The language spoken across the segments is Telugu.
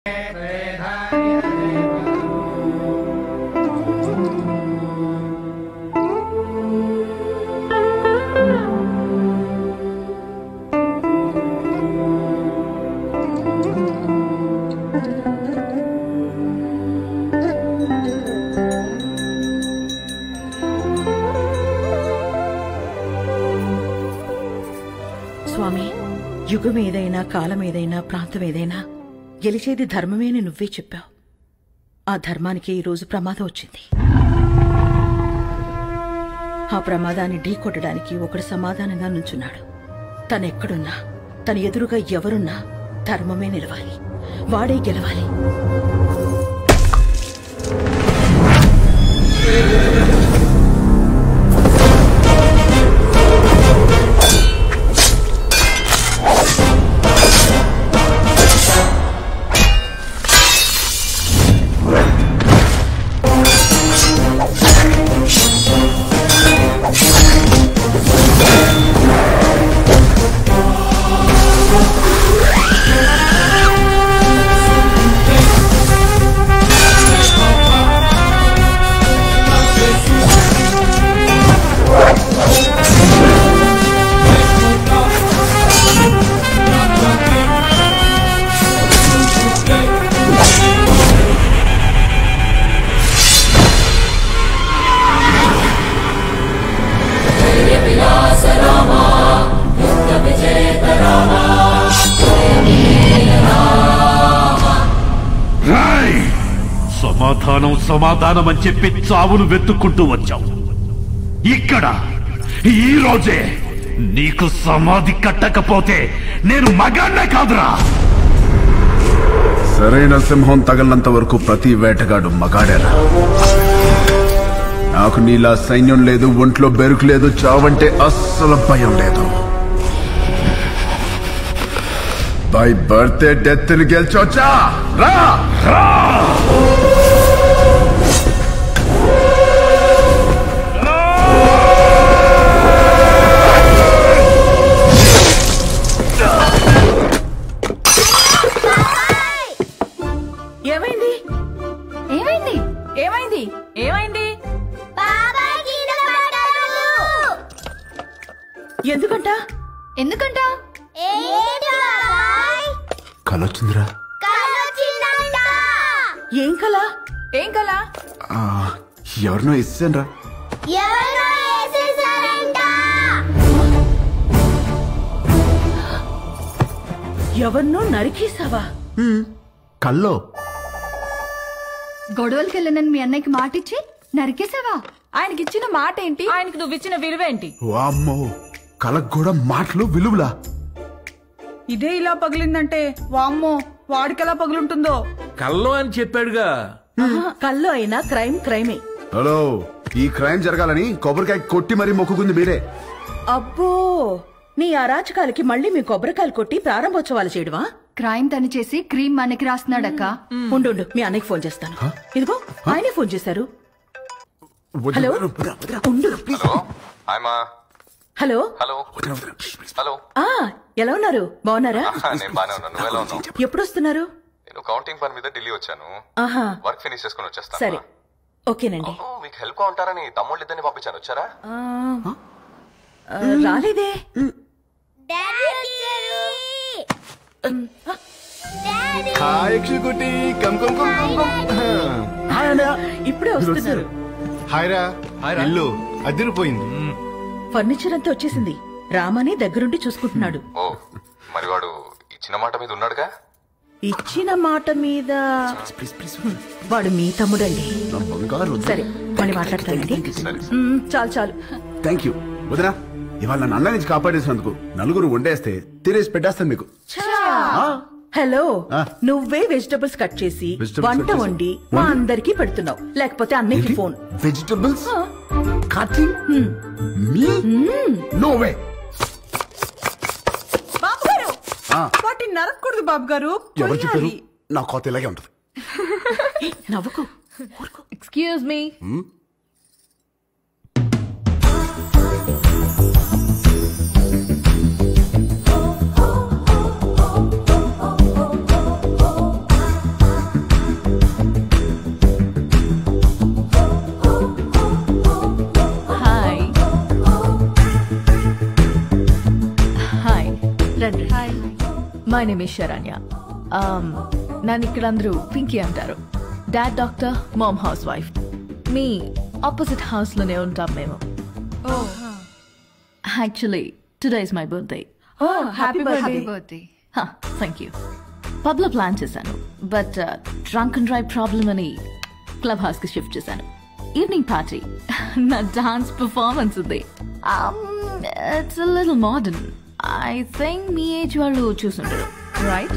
స్వామి, యుగం ఏదైనా కాలం ఏదైనా ప్రాంతం ఏదైనా గెలిచేది ధర్మమే అని నువ్వే చెప్పావు. ఆ ధర్మానికి ఈరోజు ప్రమాదం వచ్చింది. ఆ ప్రమాదాన్ని ఢీకొట్టడానికి ఒకడు సమాధానంగా నుంచున్నాడు. తనెక్కడున్నా, తన ఎదురుగా ఎవరున్నా ధర్మమే నిలవాలి, వాడే గెలవాలి. సమాధానం సమాధానం అని చెప్పి చావును వెతుక్కుంటూ వచ్చావు. ఇక్కడ ఈ రోజే నీకు సమాధి కట్టకపోతే నేను మగాన్నే కాదురా. సరైన సింహం తగలనంత వరకు ప్రతి వేటగాడు మగాడేరా. నాకు నీలా సైన్యం లేదు, ఒంట్లో బెరుకు లేదు, చావంటే అస్సలు భయం లేదు. బై బర్త్డే డెత్ ని గెలిచొచ్చా రా రా. ఏమైంది ఏమైంది ఏమైంది ఏమైంది? ఎందుకంట ఎందుకంట కలొచ్చిందిరా. ఏం కల? ఏం కల? ఎవరినో ఇస్తానరా. ఎవరినో నరికేసావా? కల్లో గొడవలకి వెళ్ళనని మీ అన్నయ్యకి మాటిచ్చి నరికేసావా? ఆయనకిచ్చిన మాట ఏంటి? ఆయనకి నువ్విచ్చిన విలువేంటి? వామ్మో, కలకు కూడా మాటలు విలువలా? ఇదే ఇలా పగిలిందంటే వామ్మో, వాడికెలా పగులుంటుందో. కల్లో అని చెప్పాడుగా. కల్లో అయినా క్రైమ్ క్రైమే. హలో, ఈ క్రైమ్ జరగాలని కొబ్బరికాయ కొట్టి మరీ మొక్కుకుంది మీరే. అబ్బో, నీ అరాచకాలకి మళ్ళీ మీ కొబ్బరికాయలు కొట్టి ప్రారంభోత్సవాలు చేయడమా? క్రైమ్ తను చేసి క్రీమ్ మనకి రాస్తున్నాడక్క. ఉండు, మీ అన్నయ్యకి ఫోన్ చేస్తాను. ఇదిగో ఆయనే ఫోన్ చేశారు. హలో, ఉండు. Hello hello hello. ఎలా ఉన్నారు? బాగున్నారా? నేను బానే ఉన్నాను. నువ్వు ఎలా ఉన్నావు? ఎప్పుడు వస్తున్నారు? నేను కౌంటింగ్ పని మీద ఢిల్లీ వచ్చాను. వర్క్ ఫినిష్ చేసుకుని వచ్చేస్తాను. సరే, ఓకేనండి. మీకు హెల్ప్ గా ఉంటారని తమ్ముళ్ళు ఇద్దరిని పంపించాను. వచ్చారా? రాలేదే. ఇప్పుడే వస్తున్నారు. ఇల్లు అదిరిపోయింది. ఫర్నిచర్ అంతా వచ్చేసింది. రామని దగ్గరుండి చూసుకుంటున్నాడు. ఓ, మరి వాడు ఇచ్చిన మాట మీద ఉన్నాడుగా? ఇచ్చిన మాట మీద వాడు మీ తమ్ముడండి. సరే, మళ్ళీ మాట్లాడతానండి. చాలు చాలు. థ్యాంక్ యూ వదినా. ఇవాళ నన్ను అన్న నుంచి కాపాడేసినందుకు నలుగురు వండేస్తే తినేసి పెట్టేస్తాను మీకు. హలో, నువ్వే వెజిటబుల్స్ కట్ చేసి వంట వండి మా అందరికి పెడుతున్నావు. లేకపోతే అన్నయ్యకి ఫోన్. వెజిటబుల్స్ కటింగ్ మీ? No way. బాబు గారు, వాటిని నరకూడదు బాబు గారు. ఎవరు చెప్పారు? నా కోత ఇలాగే ఉంటుంది. నవ్వుకో. Excuse me. My name is Sharanya. నన్ను ఇక్కడ అందరూ పింకీ అంటారు. Dad doctor, mom housewife. మీ ఆపోజిట్ హౌస్ లోనే ఉంటాం మేము. Actually today is my birthday. Happy birthday. Thank you. Pub లో ప్లాన్ చేశాను, but drunk and drive problem అని క్లబ్ హౌస్ కి షిఫ్ట్ చేశాను. ఈవినింగ్ పార్టీ, నా డాన్స్ పర్ఫార్మెన్స్ ఉంది. It's little modern. I think మీ ఏజ్ వాళ్ళు చూసుంటారు, right?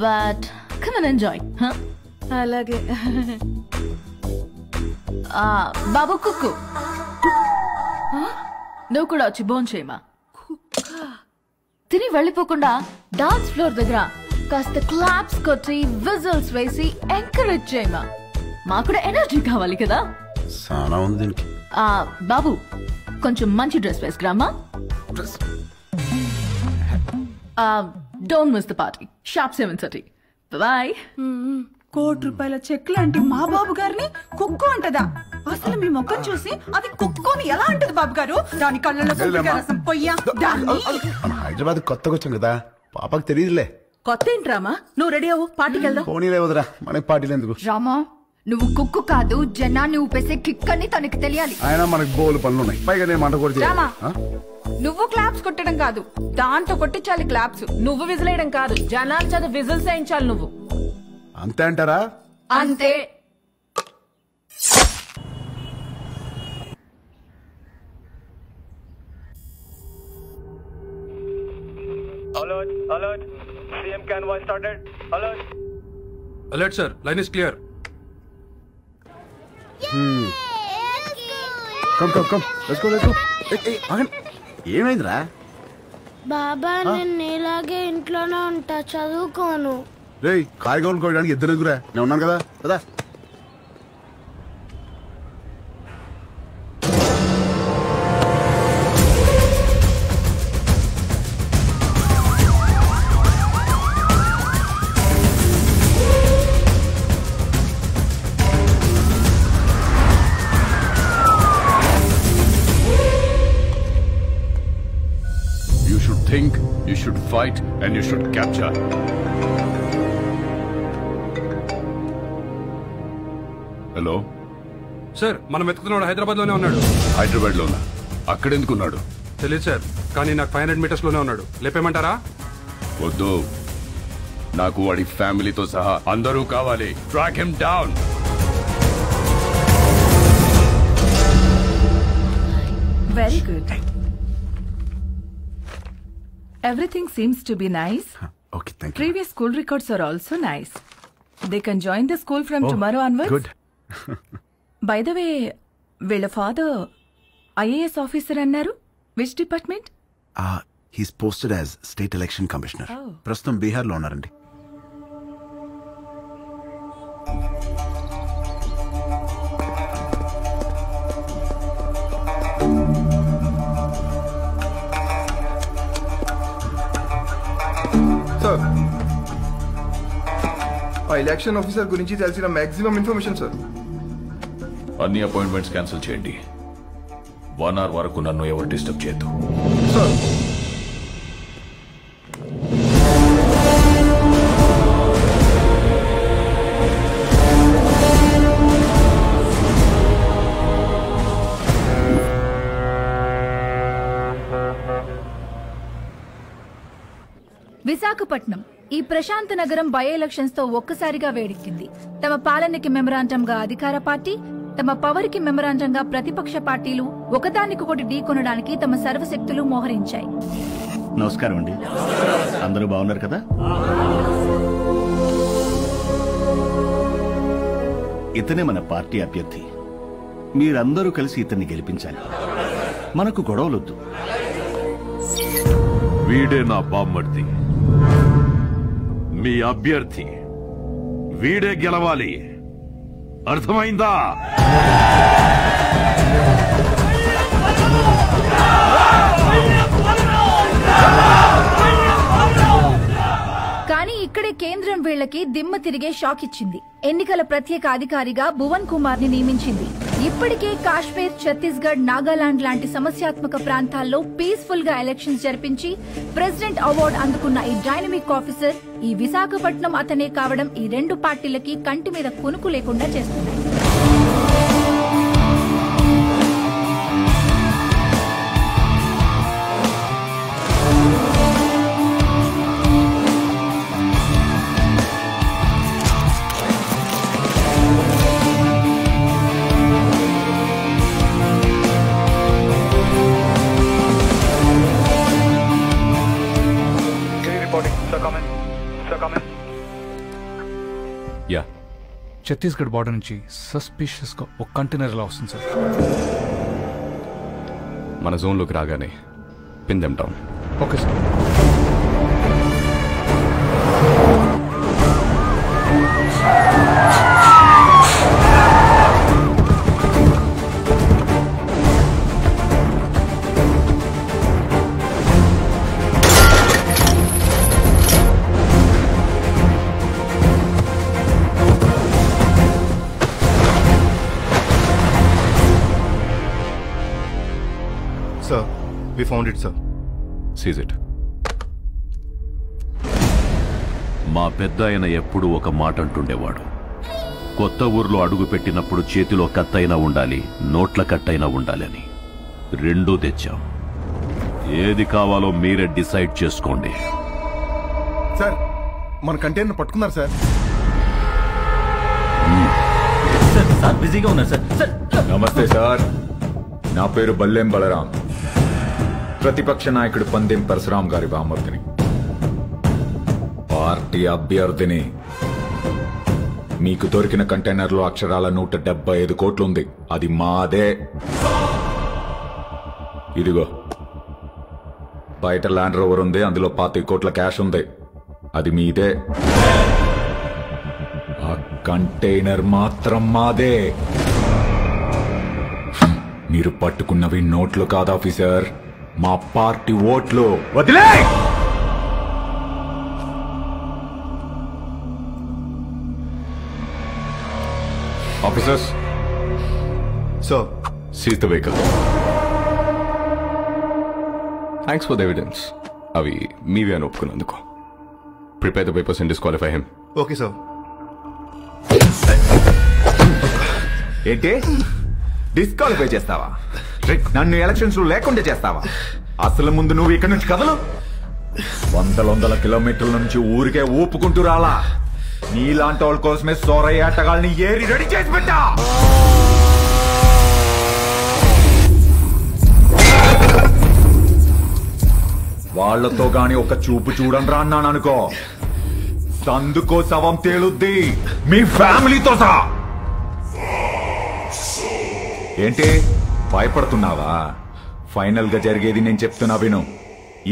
But come and enjoy. అలాగే. బాబు కుక్కు, నువ్వు కూడా వచ్చి బోన్ చేయమా. తిని వెళ్ళిపోకుండా డాన్స్ ఫ్లోర్ దగ్గర కాస్త క్లాప్స్ కొట్టి విజిల్స్ వేసి ఎంకరేజ్ చేయమా. మాకు కూడా ఎనర్జీ కావాలి కదా. చాలా ఉంది దీనికి. బాబు కొంచెం మంచి డ్రెస్ వేసుకురామా. Don't miss the party. Sharp 7:30. Bye. ₹1,00,00,000 cheque లాంటి మా బాబు గారిని కుక్కు అంటదా? అసలు మీ ముఖం చూసి అది కుక్కుని ఎలా అంటది బాబు గారు? దాని కళ్ళలో రసం పొయ్యా. హైదరాబాద్ కొత్తగా వచ్చాం కదా, పాపకు తెలియదులే. కొత్త ఏంట్రామా? నువ్వు రెడీ అవ్వు, పార్టీకి వెళ్దాం. పోనీలే వదరా, మనకి పార్టీలు ఎందుకు? రామా, నువ్వు కుక్కు కాదు, జనాన్ని ఊపేసే కిక్ అని తనకి తెలియాలి. ఆయన మనకి బోలు పనులు ఉన్నాయి, పైగా నేను మంట కూడా రామా, నువ్వు క్లాప్స్ కొట్టడం కాదు, దాంతో కొట్టించాలి క్లాప్స్. నువ్వు విజిలేయడం కాదు, జనాలు చదువు విజిల్స్ వేయించాలి నువ్వు. అంతే అంటారా? అంతే. Alert, alert. CM convoy started. Alert. Alert, sir. Line is clear. Come. Let's go. Hey, ఏమైందిరా? బాబా, నేను ఇలాగే ఇంట్లోనే ఉంటా, చదువుకోను. రేయ్, కాయగూరలు కోయడానికి ఇద్దరు ఎదురా, నేను ఉన్నాను కదా కదా. Think, you should fight, and you should capture. Hello sir, మనం వెతుకుతున్నాడు హైదరాబాద్ లోనే ఉన్నాడు. హైదరాబాద్ లోనా? అక్కడెందుకున్నాడు? తెలియదు సార్, కానీ నాకు 500 మీటర్స్ లోనే ఉన్నాడు. లేపేమంటారా? వద్దు, నాకు వాడి ఫ్యామిలీతో సహా అందరూ కావాలి. Track him down. Very good. Everything seems to be nice. Okay, thank you. Previous school records are also nice. They can join the school from tomorrow onwards. Good. By the way, వీళ్ళ father IAS officer అన్నారు. Which department? He's posted as State Election Commissioner. ప్రస్తుతం బీహార్ లో ఉన్నారండి. సార్, ఆ ఎలక్షన్ ఆఫీసర్ గురించి తెలిసిన మాక్సిమం ఇన్ఫర్మేషన్ సార్. అన్ని అపాయింట్మెంట్స్ క్యాన్సిల్ చేయండి. 1 hour వరకు నన్ను ఎవరు డిస్టర్బ్ చేయొద్దు. సార్, విశాఖపట్నం ఈ ప్రశాంత నగరం బై ఎలక్షన్స్ తో ఒక్కసారిగా వేడెక్కింది. తమ పాలనకి మెమరాండంగా అధికార పార్టీ, తమ పవర్ కి మెమరాండంగా ప్రతిపక్ష పార్టీలు ఒకదానికొకటి ఢీకొనడానికి తమ సర్వశక్తులు మోహరించాయి. నమస్కారం అండి, అందరూ బాగున్నారు కదా? ఇతనే మన పార్టీ అభ్యర్థి. మీరందరూ కలిసి ఇతన్ని గెలిపించాలి. మనకు గొడవలొద్దు. వీడే నా బామ్మర్ది, మీ అభ్యర్థి. వీడే గెలవాలి, అర్థమైందా? కానీ ఇక్కడే కేంద్రం వీళ్లకి దిమ్మ తిరిగే షాక్ ఇచ్చింది. ఎన్నికల ప్రత్యేక అధికారిగా భువన్ కుమార్ ని నియమించింది. ఇప్పటికే కాశ్మీర్, ఛత్తీస్గఢ్, నాగాలాండ్ లాంటి సమస్యాత్మక ప్రాంతాల్లో పీస్ఫుల్ గా ఎలక్షన్స్ జరిపించి ప్రెసిడెంట్ అవార్డు అందుకున్న ఈ డైనమిక్ ఆఫీసర్ ఈ విశాఖపట్నం అతనే కావడం ఈ రెండు పార్టీలకి కంటి మీద కునుకు లేకుండా చేస్తున్నాయి. ఛత్తీస్గఢ్ బార్డర్ నుంచి సస్పిషియస్ గా ఒక కంటైనర్ లా వస్తుంది సార్. మన జోన్లోకి రాగానే pin them down. Okay sir. Sir, we found it, sir. Seize it. మా పెద్ద ఆయన ఎప్పుడు ఒక మాట అంటుండేవాడు, కొత్త ఊర్లో అడుగు పెట్టినప్పుడు చేతిలో కత్తైనా ఉండాలి, నోట్ల కట్టైనా ఉండాలని. రెండూ తెచ్చాం. ఏది కావాలో మీరే డిసైడ్ చేసుకోండి. సార్, మన కంటైనర్ పట్టుకున్నారు సార్. సార్ బిజీగా ఉన్నారు సార్. నమస్తే సార్, నా పేరు బల్లెం బలరాం, ప్రతిపక్ష నాయకుడు పందెం పరశురాం గారి బామర్దిని, పార్టీ అభ్యర్థిని. మీకు దొరికిన కంటైనర్లో అక్షరాల 175 కోట్లు ఉంది. అది మాదే. ఇదిగో బయట ల్యాండ్ రోవర్ ఉంది, అందులో 25 కోట్ల క్యాష్ ఉంది. అది మీదే. ఆ కంటైనర్ మాత్రం మాదే. మీరు పట్టుకున్నవి నోట్లు కాదు ఆఫీసర్, మా పార్టీ ఓట్లు. వదిలే! Officers, sir, seize the vehicle. Thanks for the evidence. అవి మీవే అని ఒప్పుకున్నందుకు. Prepare the papers and disqualify him. Okay sir. ఏంటి డిస్క్వాలిఫై చేస్తావా? నన్ను ఎలక్షన్స్ లో లేకుండా చేస్తావా? అసలు ముందు నువ్వు ఇక్కడ నుంచి కదలు. వందల కిలోమీటర్ల నుంచి ఊరికే ఊపుకుంటూ రాలా. నీలాంటి వాళ్ళ కోసమే సోరయ్య ఆటగాళ్ళని ఏరి రెడీ చేసి పెట్టా. వాళ్లతో గాని ఒక చూపు చూడండి రా అన్నాను అనుకో, సందుకో శవం తేలుద్ది, మీ ఫ్యామిలీతో సహా. ఏంటి భయపడుతున్నావా? ఫైనల్ గా జరిగేది నేను చెప్తున్నా విను.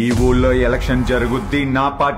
ఈ ఊళ్ళో ఎలక్షన్ జరుగుద్ది, నా పార్టీ